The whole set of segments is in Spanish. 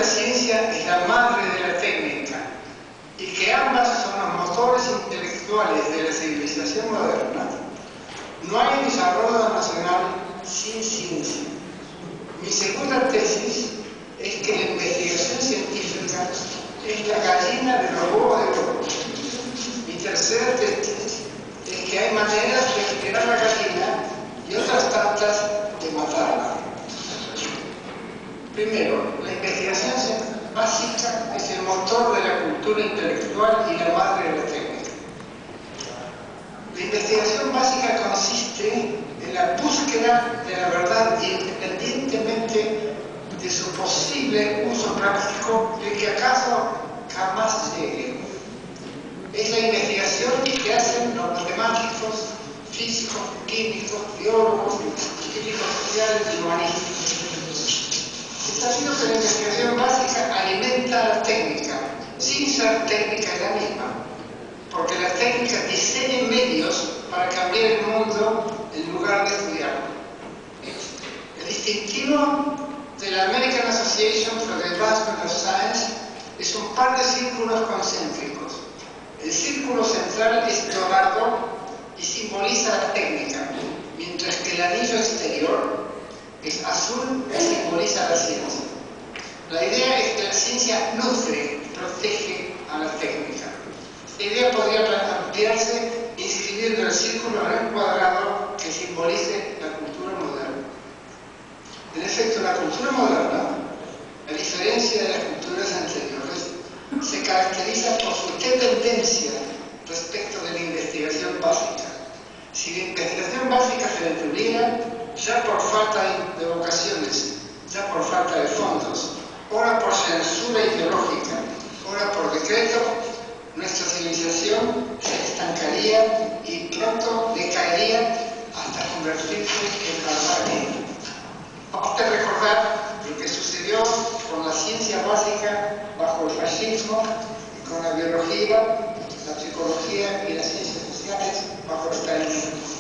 la ciencia es la madre de la técnica y que ambas son los motores intelectuales de la civilización moderna, no hay desarrollo nacional sin ciencia. Mi segunda tesis es que la investigación científica es la gallina de los huevos de oro. Mi tercera tesis es que hay maneras de generar la gallina y otras tantas de matarla. Primero, la investigación básica es el motor de la cultura intelectual y la madre de la técnica. La investigación básica consiste en la búsqueda de la verdad independientemente de su posible uso práctico, de que acaso jamás llegue. Es la investigación que hacen los matemáticos, físicos, químicos, biólogos, científicos sociales y humanistas. Está sabido que la investigación básica alimenta la técnica, sin ser técnica ella misma, porque la técnica diseña medios para cambiar el mundo en lugar de estudiarlo. El distintivo de la American Association for the Advancement of Science es un par de círculos concéntricos. El círculo central es dorado y simboliza la técnica, mientras que el anillo exterior es azul y simboliza la ciencia. La idea es que la ciencia nutre y protege a la técnica. Esta idea podría ampliarse inscribiendo el círculo en un cuadrado que simbolice la cultura moderna. En efecto, la cultura moderna, a diferencia de las culturas anteriores, se caracteriza por su dependencia respecto de la investigación básica. Si la investigación básica se detuviera, ya por falta de vocaciones, ya por falta de fondos, ora por censura ideológica, ora por decreto, nuestra civilización se estancaría y pronto decaería hasta convertirse en barbarie. Basta recordar lo que sucedió con la ciencia básica bajo el fascismo y con la biología, la psicología y las ciencias sociales bajo el stalinismo.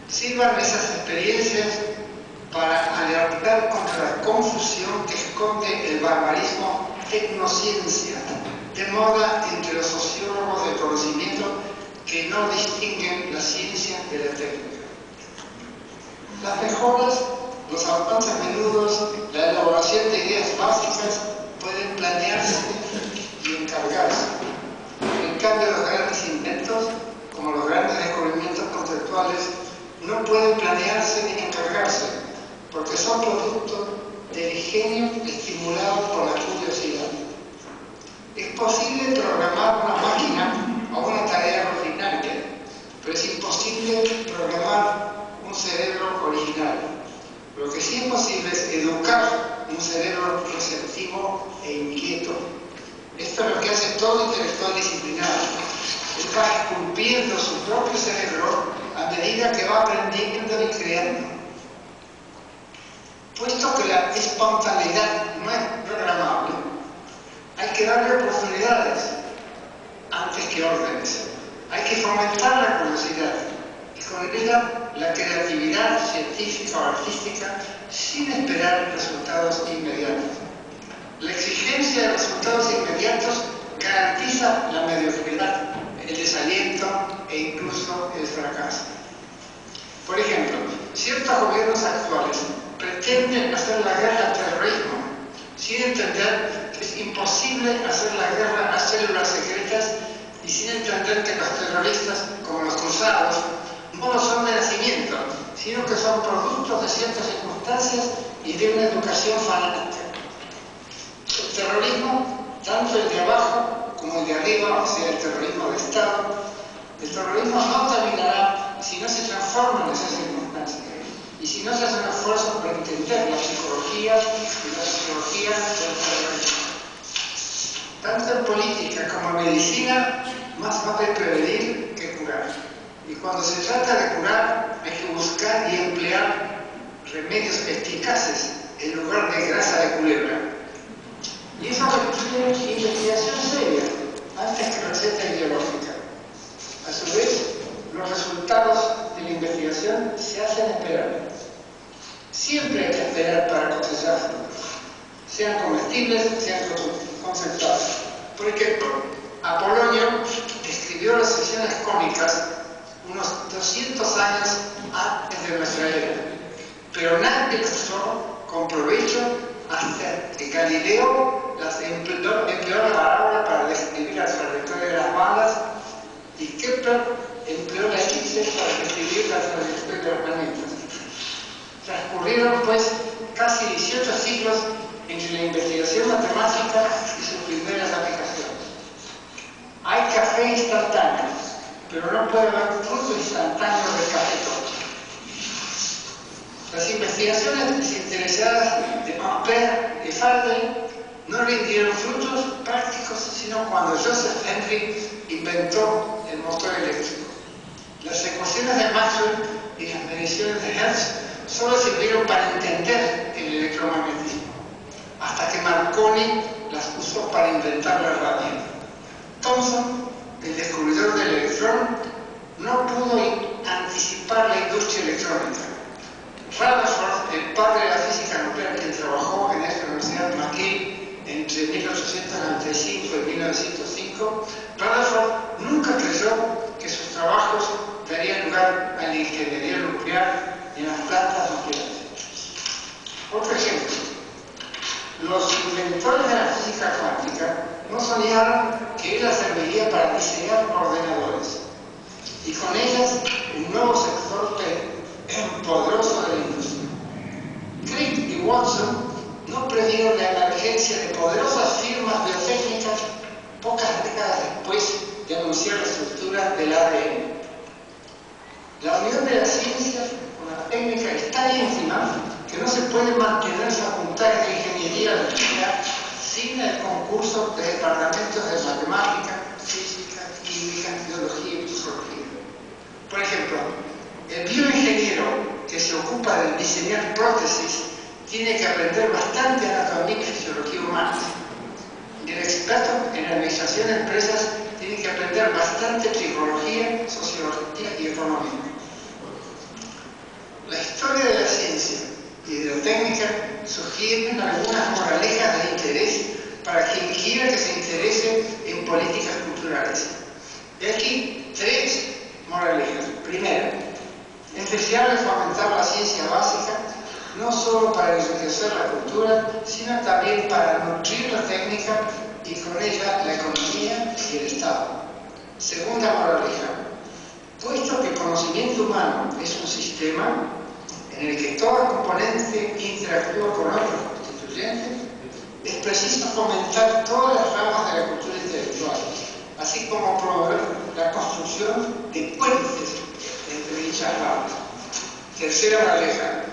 Sirvan esas experiencias para alertar contra la confusión que esconde el barbarismo tecnociencia, de moda entre los sociólogos del conocimiento que no distinguen la ciencia de la técnica. Las mejoras, los avances menudos, la elaboración de ideas básicas pueden planearse y encargarse. En cambio, los grandes inventos, como los grandes descubrimientos conceptuales, no pueden planearse ni encargarse, porque son producto del ingenio estimulado por la curiosidad. Es posible programar una máquina a una tarea rutinaria, pero es imposible programar un cerebro original. Lo que sí es posible es educar un cerebro receptivo e inquieto. Esto es lo que hace todo intelectual disciplinado. Él va esculpiendo su propio cerebro a medida que va aprendiendo y creando. Puesto que la espontaneidad no es programable, hay que darle oportunidades antes que órdenes. Hay que fomentar la curiosidad y con ella la creatividad científica o artística sin esperar resultados inmediatos. La exigencia de resultados inmediatos garantiza la mediocridad, el desaliento e incluso el fracaso. Por ejemplo, ciertos gobiernos actuales pretenden hacer la guerra al terrorismo sin entender que es imposible hacer la guerra a células secretas y sin entender que los terroristas, como los cruzados, no lo son de nacimiento, sino que son productos de ciertas circunstancias y de una educación fanática. El terrorismo, tanto el de abajo como el de arriba, o sea, el terrorismo de Estado, el terrorismo no terminará si no se transforma en esas circunstancias y si no se hace un esfuerzo para entender la psicología y la sociología del terrorismo. Tanto en política como en medicina, más vale prevenir que curar. Y cuando se trata de curar, hay que buscar y emplear remedios eficaces en lugar de grasa de culebra. Y eso requiere investigación seria, antes que receta ideológica. A su vez, los resultados de la investigación se hacen esperar. Siempre hay que esperar para cosechar frutos. sean comestibles, sean conceptuales. Por ejemplo, Apolonio describió las sesiones cónicas unos 200 años antes de nuestra era, pero nadie las usó con provecho hasta que Galileo las empleó la parábola para describir las trayectorias de las bandas y Kepler empleó la elipse para describir las trayectorias de los planetas. Transcurrieron, pues, casi 18 siglos entre la investigación matemática y sus primeras aplicaciones. Hay café instantáneo, pero no puede haber fruto instantáneo del café tónico. Las investigaciones desinteresadas de Ampère y Faraday no rindieron frutos prácticos, sino cuando Joseph Henry inventó el motor eléctrico. Las ecuaciones de Maxwell y las mediciones de Hertz solo sirvieron para entender el electromagnetismo, hasta que Marconi las usó para inventar la radio. Thomson, el descubridor del electrón, no pudo anticipar la industria electrónica. Rutherford, el padre de la física nuclear, quien trabajó en esta Universidad McGill entre 1895 y 1905, Rutherford nunca creyó que sus trabajos darían lugar a la ingeniería nuclear en las plantas nucleares. Otro ejemplo, los inventores de la física cuántica no soñaron que ella serviría para diseñar ordenadores y con ellas un nuevo sector poderoso de la industria. Crick y Watson no previeron la emergencia de poderosas firmas biotécnicas pocas décadas después de anunciar la estructura del ADN. La unión de la ciencia con la técnica es tan íntima que no se pueden mantener facultades de ingeniería nuclear sin el concurso de departamentos de matemática, física, química, biología y psicología. Por ejemplo, el bioingeniero que se ocupa de diseñar prótesis tiene que aprender bastante anatomía y fisiología humana. Y el experto en administración de empresas tiene que aprender bastante psicología, sociología y economía. La historia de la ciencia y de la técnica sugieren algunas moralejas de interés para quien quiera que se interese en políticas culturales. Y aquí 3 moralejas. Primera, es deseable fomentar la ciencia básica no solo para enriquecer la cultura, sino también para nutrir la técnica y con ella la economía y el Estado. Segunda moraleja, puesto que el conocimiento humano es un sistema en el que todo componente interactúa con otros constituyentes, es preciso fomentar todas las ramas de la cultura intelectual, así como promover la construcción de puentes entre dichas ramas. Tercera moraleja,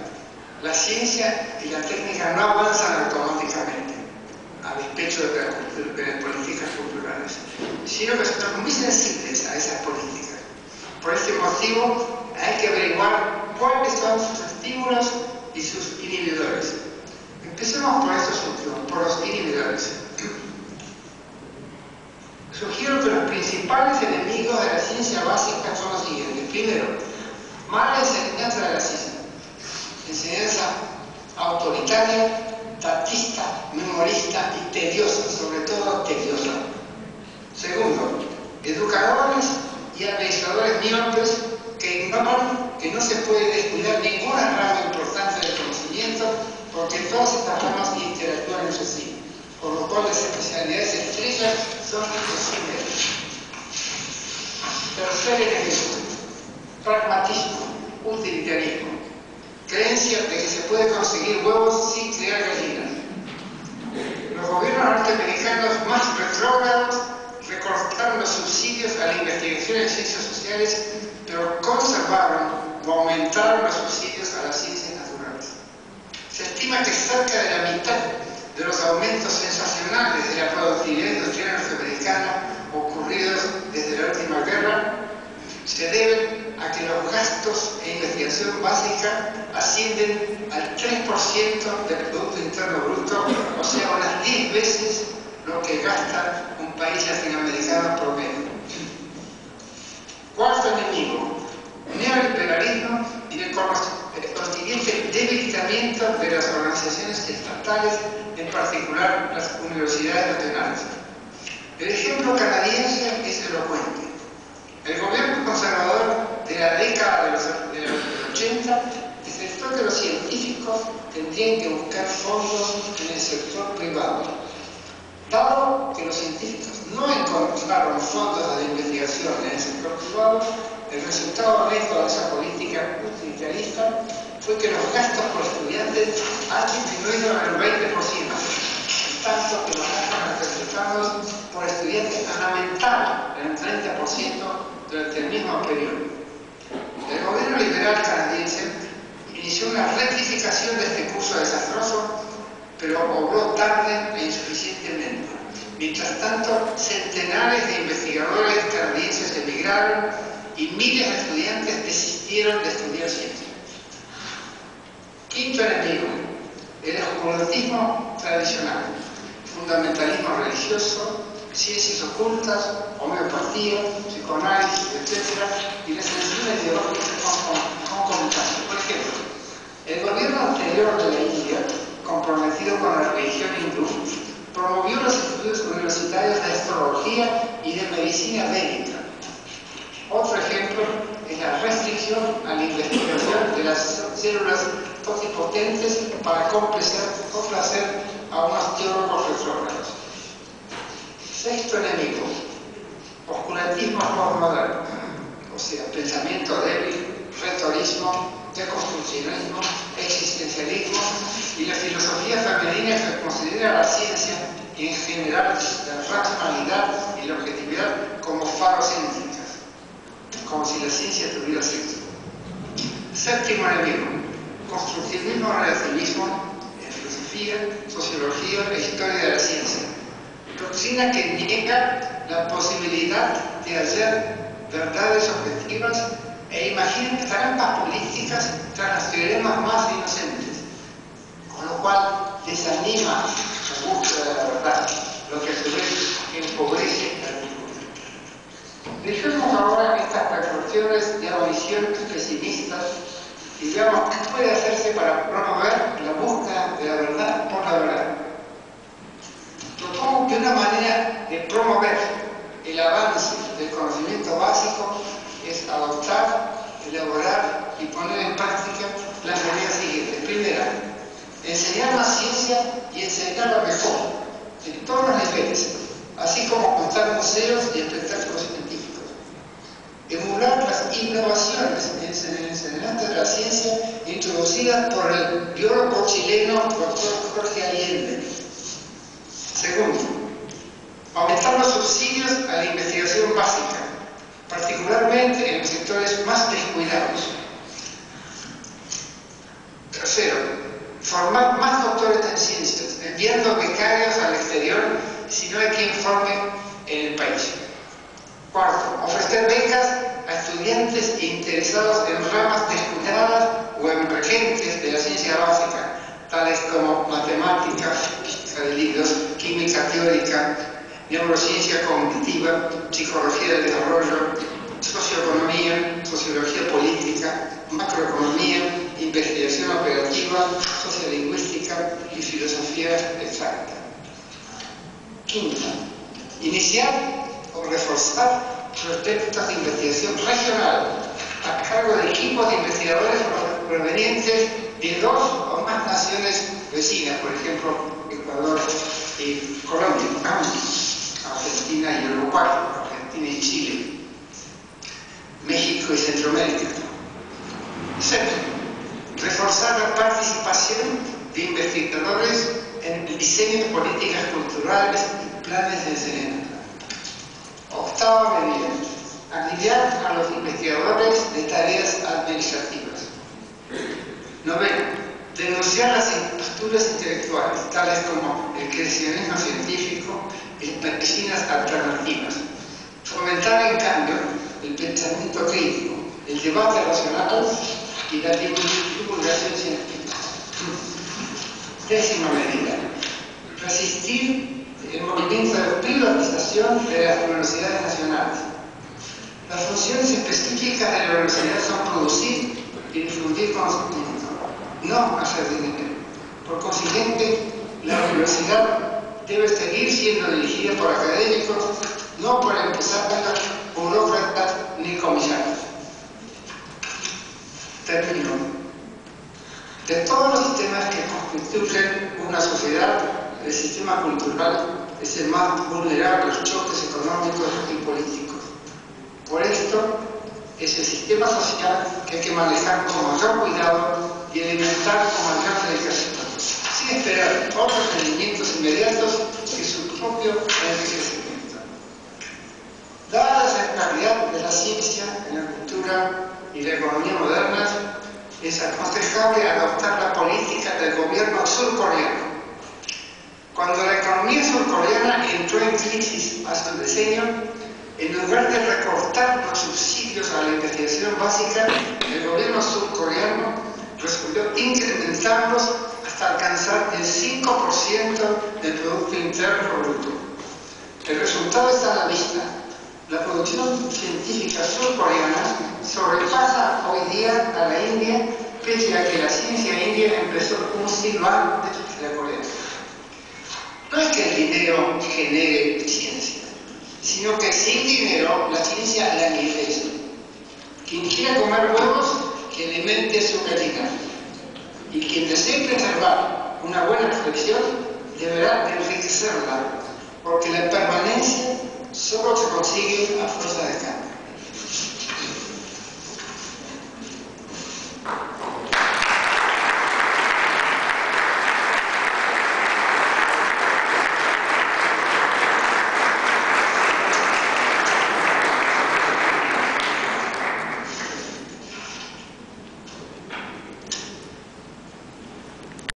la ciencia y la técnica no avanzan automáticamente a despecho de las políticas culturales, sino que son muy sensibles a esas políticas. Por este motivo hay que averiguar cuáles son sus estímulos y sus inhibidores. Empecemos por estos últimos, por los inhibidores. Sugiero que los principales enemigos de la ciencia básica son los siguientes. Primero, mala enseñanza de la ciencia. Enseñanza autoritaria, tatista, memorista y tediosa, sobre todo tediosa. Segundo, educadores y administradores miopes que ignoran que no se puede descuidar ninguna rama importante del conocimiento porque todas estas ramas interactúan entre sí, por lo cual las especialidades estrellas son imposibles. Tercer enemigo, pragmatismo, utilitarismo, creencia de que se puede conseguir huevos sin crear gallinas. Los gobiernos norteamericanos más retrógrados recortaron los subsidios a la investigación en ciencias sociales, pero conservaron o aumentaron los subsidios a las ciencias naturales. Se estima que cerca de la mitad de los aumentos sensacionales de la productividad industrial norteamericana ocurridos desde la última guerra se deben a que los gastos en investigación básica ascienden al 3% del Producto Interno Bruto, o sea, unas 10 veces lo que gasta un país latinoamericano promedio. Cuarto enemigo, neoliberalismo y el conocimiento consiguiente debilitamiento de las organizaciones estatales, en particular las universidades nacionales. El ejemplo canadiense es elocuente. El gobierno conservador de la década de los 80 detectó que los científicos tendrían que buscar fondos en el sector privado. Dado que los científicos no encontraron fondos de investigación en el sector privado, el resultado neto de esa política utilitarista fue que los gastos por estudiantes han disminuido en el 20%, tanto que los gastos necesitados por estudiantes han aumentado en el 30% durante el mismo periodo. El gobierno liberal canadiense inició una rectificación de este curso desastroso, pero obró tarde e insuficientemente. Mientras tanto, centenares de investigadores canadienses emigraron y miles de estudiantes desistieron de estudiar ciencia. Quinto enemigo, el oscurantismo tradicional, fundamentalismo religioso, ciencias ocultas, homeopatía, psicoanálisis, etc., y la censura ideológica concomitante. Por ejemplo, el gobierno anterior de la India, comprometido con la religión hindú, promovió los estudios universitarios de astrología y de medicina védica. Otro ejemplo es la restricción a la investigación de las células totipotentes para complacer a unos teólogos retrógrados. Sexto enemigo, oscurantismo postmoderno, o sea, pensamiento débil, retorismo, deconstruccionismo, existencialismo y la filosofía femenina que considera la ciencia y en general la racionalidad y la objetividad como falocéntricas, como si la ciencia tuviera sexo. Séptimo enemigo, constructivismo, relativismo en filosofía, sociología e historia de la ciencia. Doctrina que niega la posibilidad de hallar verdades objetivas e imagina trampas políticas tras los teoremas más inocentes, con lo cual desanima la búsqueda de la verdad, lo que a su vez empobrece al discurso. Dejemos ahora estas reflexiones de audición pesimistas y veamos qué puede hacerse para promover la búsqueda de la verdad por la verdad. Propongo que una manera de promover el avance del conocimiento básico es adoptar, elaborar y poner en práctica las medidas siguientes. Primera, enseñar la ciencia y enseñarla mejor, en todos los niveles, así como contar museos y espectáculos científicos. Emular las innovaciones en el enseñanza de la ciencia introducidas por el biólogo chileno Dr. Jorge Allende. Segundo, aumentar los subsidios a la investigación básica, particularmente en los sectores más descuidados. Tercero, formar más doctores en ciencias, enviando becarios al exterior si no hay quien forme en el país. Cuarto, ofrecer becas a estudiantes interesados en ramas descuidadas o emergentes de la ciencia básica, tales como matemática, física de libros, química teórica, neurociencia cognitiva, psicología del desarrollo, socioeconomía, sociología política, macroeconomía, investigación operativa, sociolingüística y filosofía exacta. Quinto, iniciar o reforzar proyectos de investigación regional a cargo de equipos de investigadores provenientes de dos o más naciones vecinas, por ejemplo, Ecuador y Colombia, Argentina y Uruguay, Argentina y Chile, México y Centroamérica. Séptimo, reforzar la participación de investigadores en el diseño de políticas culturales y planes de enseñanza. Octava medida, aliviar a los investigadores de tareas administrativas. Noveno, denunciar las imposturas intelectuales, tales como el creacionismo científico y las medicinas alternativas. Fomentar, en cambio, el pensamiento crítico, el debate racional y la divulgación científica. Décima medida, resistir el movimiento de privatización de las universidades nacionales. Las funciones específicas de la universidad son producir y difundir conocimiento, no hacer dinero. Por consiguiente, la universidad debe seguir siendo dirigida por académicos, no por empresarios, burócratas ni comisarios. Termino. De todos los sistemas que constituyen una sociedad, el sistema cultural es el más vulnerable a los choques económicos y políticos. Por esto, es el sistema social que hay que manejar con mayor cuidado y alimentar con mayor dedicación, sin esperar otros rendimientos inmediatos que su propio enriquecimiento. Dada la centralidad de la ciencia en la cultura y la economía modernas, es aconsejable adoptar la política del gobierno surcoreano. Cuando la economía surcoreana entró en crisis a su diseño, en lugar de recortar los subsidios a la investigación básica, el gobierno surcoreano resolvió incrementarlos hasta alcanzar el 5% del Producto Interno Bruto. El resultado está a la vista. La producción científica surcoreana sobrepasa hoy día a la India, pese a que la ciencia india empezó un siglo antes de la coreana. No es que el dinero genere ciencia, sino que sin dinero la ciencia la enriquece. Quien quiera comer huevos, que alimente su gallina. Y quien desee preservar una buena reflexión, deberá enriquecerla, porque la permanencia solo se consigue a fuerza de cambio.